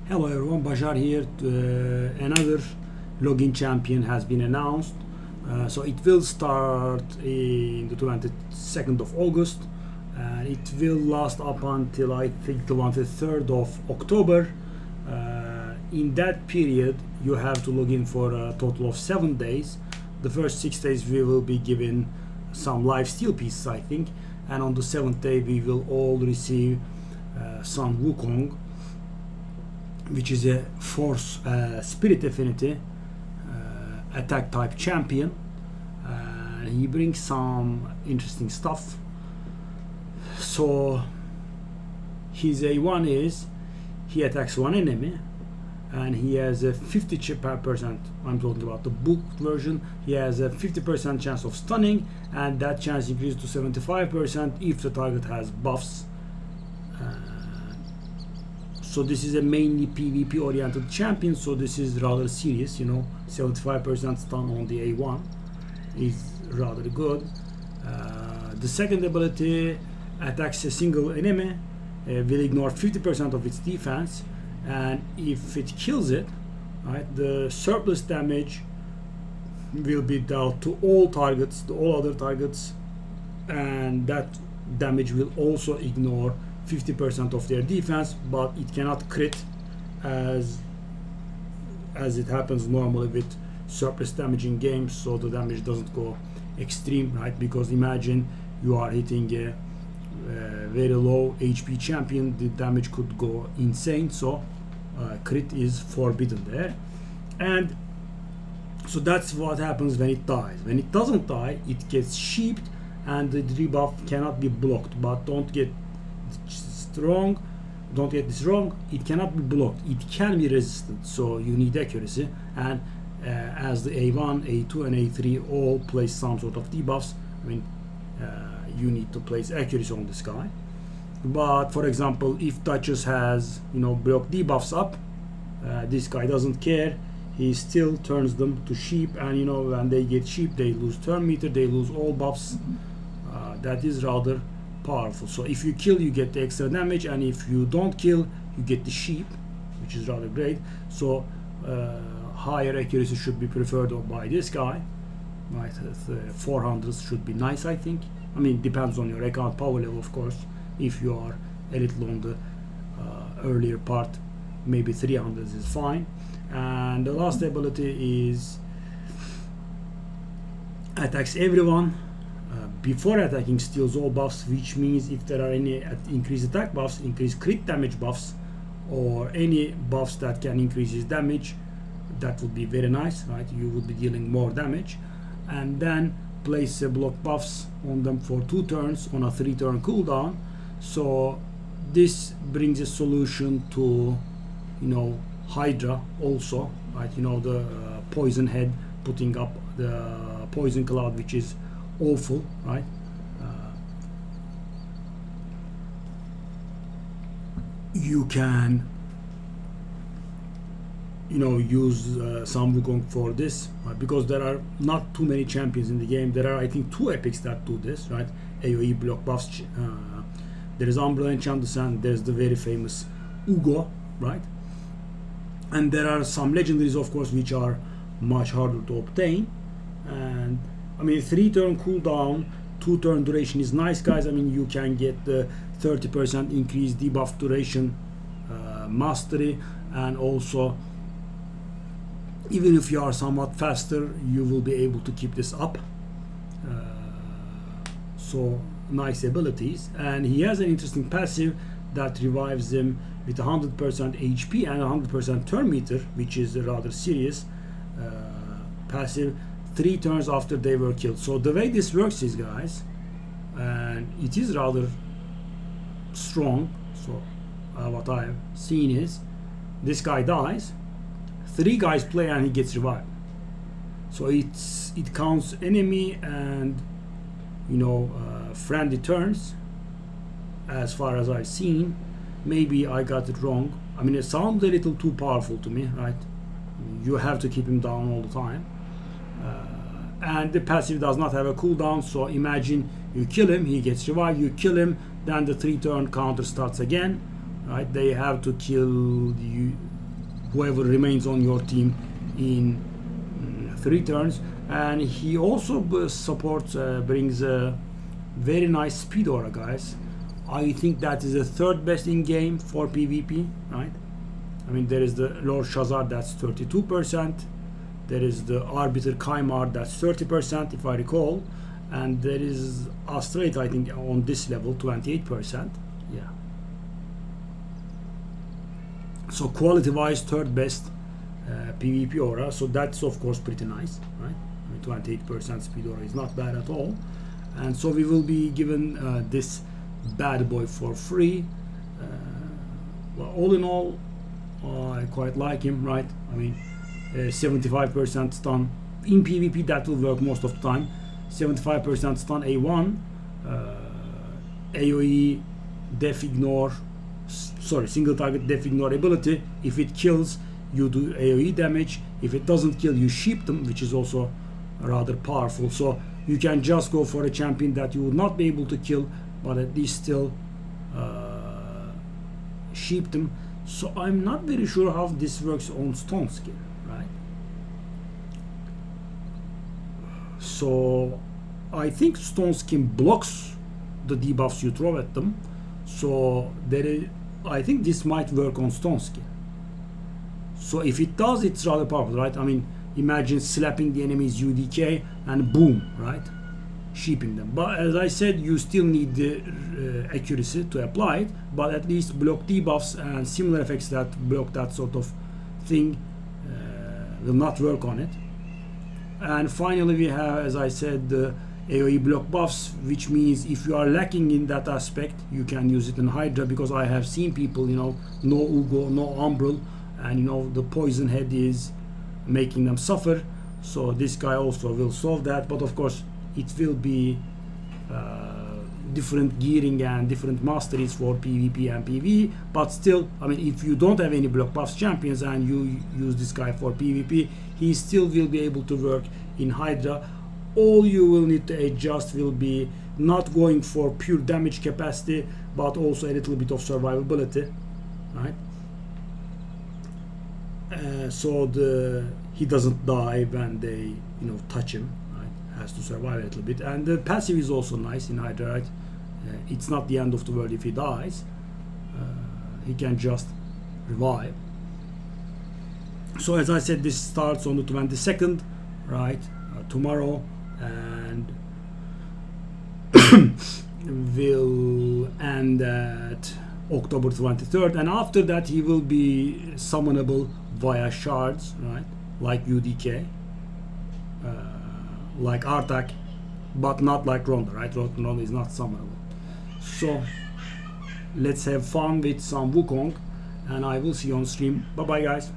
Hello everyone, Bashar here. Another login champion has been announced. So it will start in the 22nd of August and it will last up until I think the 23rd of October. In that period, you have to log in for a total of 7 days. The first 6 days we will be given some live steel pieces, I think, and on the 7th day we will all receive some Wukong, which is a force spirit affinity attack type champion. He brings some interesting stuff. So his A1 is he attacks one enemy and he has a 50%, I'm talking about the booked version, he has a 50% chance of stunning, and that chance increases to 75% if the target has buffs. So this is a mainly PvP oriented champion, so this is rather serious, 75% stun on the A1 is rather good. The second ability attacks a single enemy, will ignore 50% of its defense, and if it kills it, right, the surplus damage will be dealt to all targets, to all other targets, and that damage will also ignore 50% of their defense, but it cannot crit as it happens normally with surplus damage in games, so the damage doesn't go extreme, right? Because imagine you are hitting a very low HP champion, the damage could go insane, so crit is forbidden there. And so that's what happens when it dies. When it doesn't die, it gets sheeped and the debuff cannot be blocked. But don't get this wrong, it cannot be blocked, it can be resisted, so you need accuracy. And as the A1, A2 and A3 all place some sort of debuffs, you need to place accuracy on this guy. But for example, if Duchess has block debuffs up, this guy doesn't care, he still turns them to sheep, and when they get sheep they lose turn meter, they lose all buffs. That is rather powerful. So if you kill, you get the extra damage, and if you don't kill, you get the sheep, which is rather great. So higher accuracy should be preferred by this guy, right? 400s should be nice, I think. Depends on your account power level, of course. If you are a little on the earlier part, maybe 300s is fine. And the last ability is attacks everyone. Before attacking, steals all buffs, which means if there are any increased attack buffs, increased crit damage buffs, or any buffs that can increase his damage, that would be very nice, right? You would be dealing more damage. And then place block buffs on them for 2 turns on a 3-turn cooldown. So this brings a solution to Hydra also, right? The poison head putting up the poison cloud, which is awful, right? You can use some Wukong for this, right? Because there are not too many champions in the game. There are, I think, 2 epics that do this, right? AoE block buffs. There is Umbrella Enchantress and there's the very famous Ugo, right? And there are some legendaries, of course, which are much harder to obtain. And 3-turn cooldown, 2-turn duration is nice, guys. You can get the 30% increased debuff duration mastery, and also even if you are somewhat faster, you will be able to keep this up. So nice abilities. And he has an interesting passive that revives him with 100% HP and 100% turn meter, which is a rather serious passive, 3 turns after they were killed. So the way this works is, guys, and it is rather strong. So what I've seen is this guy dies, 3 guys play and he gets revived. So it counts enemy and friendly turns as far as I've seen. Maybe I got it wrong. It sounds a little too powerful to me, right? You have to keep him down all the time. And the passive does not have a cooldown, so imagine you kill him, he gets revived, you kill him, then the 3-turn counter starts again, right? They have to kill you, whoever remains on your team in 3 turns. And he also supports, brings a very nice speed aura, guys. I think that is the 3rd best in game for PvP, right? I mean, there is the Lord Shazar, that's 32%. There is the Arbiter Kaimar, that's 30%, if I recall. And there is Astrate, I think, on this level, 28%. Yeah. So quality-wise, 3rd best PvP aura. So that's, of course, pretty nice, right? I mean, 28% speed aura is not bad at all. And so we will be given this bad boy for free. Well, all in all, I quite like him, right? I mean, 75% stun in PvP, that will work most of the time. 75% stun A1, AoE def ignore, sorry, single target def ignore ability. If it kills, you do AoE damage. If it doesn't kill, you sheep them, which is also rather powerful. So you can just go for a champion that you will not be able to kill, but at least still sheep them. So I'm not very sure how this works on Stone Skin, right? So I think Stone Skin blocks the debuffs you throw at them. So there is, I think this might work on Stone Skin. So if it does, it's rather powerful, right? I mean, imagine slapping the enemy's UDK and boom, right? Sheeping them. But as I said, you still need the accuracy to apply it, but at least block debuffs and similar effects that block that sort of thing will not work on it. And finally, we have, as I said, the AoE block buffs, which means if you are lacking in that aspect, you can use it in Hydra, because I have seen people, you know, no Ugo, no Umbral, and you know, the poison head is making them suffer. So this guy also will solve that, but of course it will be different gearing and different masteries for PvP and PvE. But still, I mean, if you don't have any block buffs champions and you use this guy for PvP, he still will be able to work in Hydra. All you will need to adjust will be not going for pure damage capacity, but also a little bit of survivability, right? So he doesn't die when they, you know, touch him, right? Has to survive a little bit. And the passive is also nice in Hydra, right? It's not the end of the world if he dies. He can just revive. So as I said, this starts on the 22nd, right? Tomorrow, and will end at October 23rd. And after that, he will be summonable via shards, right? Like UDK, like Artak, but not like Ronda, right? Ronda is not summonable. So let's have fun with some Wukong, and I will see you on stream. Bye bye, guys.